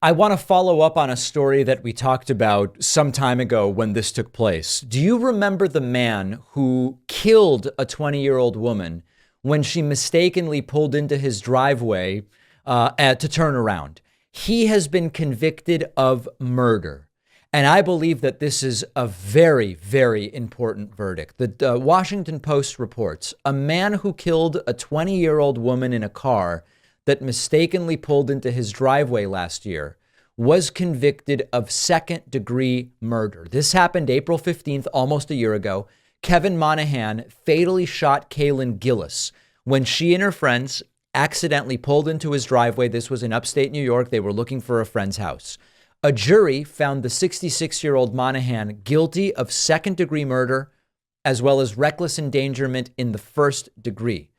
I want to follow up on a story that we talked about some time ago when this took place. Do you remember the man who killed a 20-year-old woman when she mistakenly pulled into his driveway to turn around? He has been convicted of murder. And I believe that this is a very, very important verdict. The Washington Post reports a man who killed a 20-year-old woman in a car that mistakenly pulled into his driveway last year was convicted of second-degree murder. This happened April 15th, almost a year ago. Kevin Monahan fatally shot Kaylin Gillis when she and her friends accidentally pulled into his driveway. This was in upstate New York. They were looking for a friend's house. A jury found the 66-year-old Monahan guilty of second-degree murder as well as reckless endangerment in the first degree.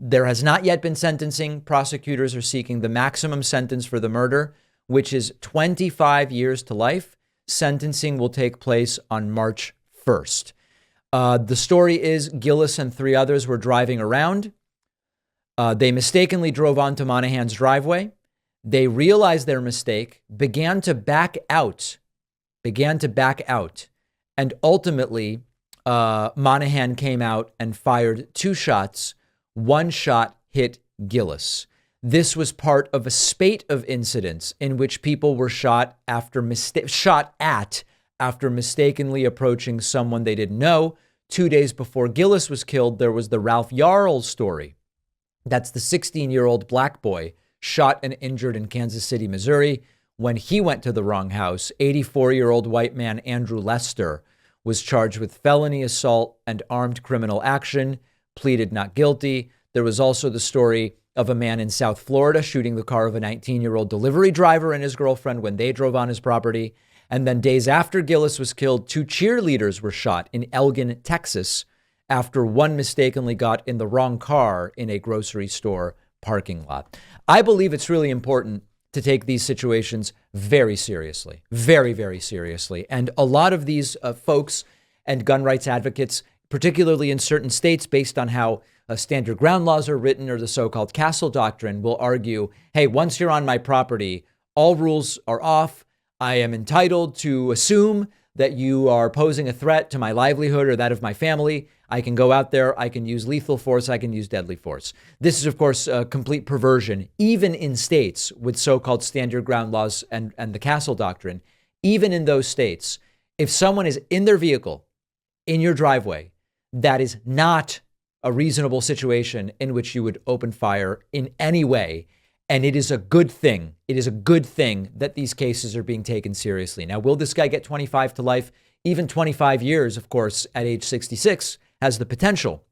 There has not yet been sentencing. Prosecutors are seeking the maximum sentence for the murder, which is 25 years to life. Sentencing will take place on March 1st. The story is Gillis and three others were driving around. They mistakenly drove onto Monahan's driveway. They realized their mistake, began to back out, and ultimately Monahan came out and fired two shots. One shot hit Gillis. This was part of a spate of incidents in which people were shot at after mistakenly approaching someone they didn't know. 2 days before Gillis was killed, there was the Ralph Yarl story. That's the 16-year-old black boy shot and injured in Kansas City, Missouri. When he went to the wrong house, 84-year-old white man Andrew Lester was charged with felony assault and armed criminal action, pleaded not guilty. There was also the story of a man in South Florida shooting the car of a 19-year-old delivery driver and his girlfriend when they drove on his property. And then days after Gillis was killed, two cheerleaders were shot in Elgin, Texas, after one mistakenly got in the wrong car in a grocery store parking lot. I believe it's really important to take these situations very seriously, very, very seriously. And a lot of these folks and gun rights advocates, particularly in certain states, based on how standard ground laws are written or the so-called castle doctrine, will argue, hey, once you're on my property, all rules are off. I am entitled to assume that you are posing a threat to my livelihood or that of my family. I can go out there, I can use lethal force, I can use deadly force. This is, of course, a complete perversion, even in states with so-called standard ground laws and the castle doctrine. Even in those states, if someone is in their vehicle, in your driveway, that is not a reasonable situation in which you would open fire in any way. And it is a good thing. It is a good thing that these cases are being taken seriously. Now, will this guy get 25 to life? Even 25 years, of course, at age 66 has the potential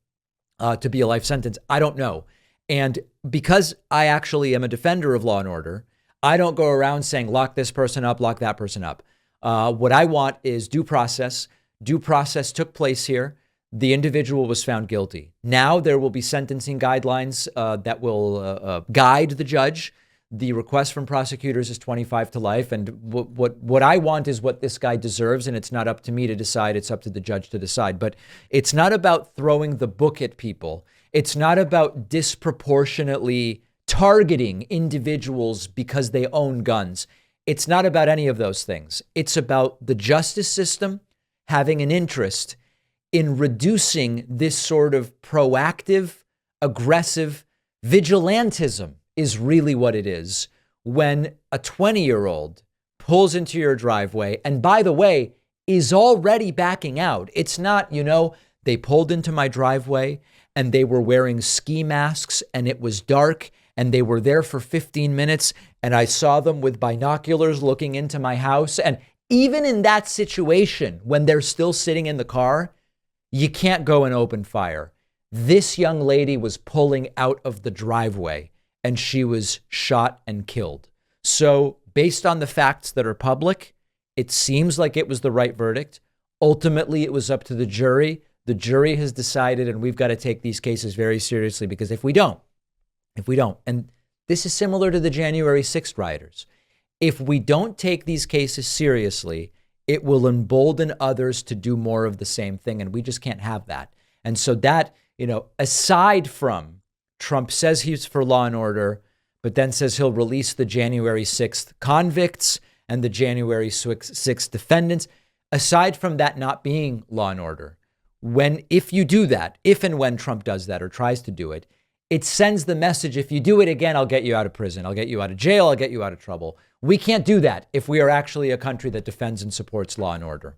to be a life sentence. I don't know. And because I actually am a defender of law and order, I don't go around saying, lock this person up, lock that person up. What I want is due process. Due process took place here. The individual was found guilty. Now there will be sentencing guidelines that will guide the judge. The request from prosecutors is 25 to life. And what I want is what this guy deserves. And it's not up to me to decide. It's up to the judge to decide. But it's not about throwing the book at people. It's not about disproportionately targeting individuals because they own guns. It's not about any of those things. It's about the justice system having an interest in reducing this sort of proactive, aggressive vigilantism is really what it is when a 20-year-old pulls into your driveway and, by the way, is already backing out. It's not, they pulled into my driveway and they were wearing ski masks and it was dark and they were there for 15 minutes and I saw them with binoculars looking into my house. And even in that situation, when they're still sitting in the car, you can't go and open fire. This young lady was pulling out of the driveway and she was shot and killed. So based on the facts that are public, it seems like it was the right verdict. Ultimately, it was up to the jury. The jury has decided, and we've got to take these cases very seriously because if we don't, and this is similar to the January 6th rioters, if we don't take these cases seriously, it will embolden others to do more of the same thing. And we just can't have that. And so that, aside from Trump says he's for law and order, but then says he'll release the January 6th convicts and the January 6th defendants. Aside from that not being law and order, if you do that, if and when Trump does that or tries to do it, it sends the message, if you do it again, I'll get you out of prison. I'll get you out of jail. I'll get you out of trouble. We can't do that if we are actually a country that defends and supports law and order.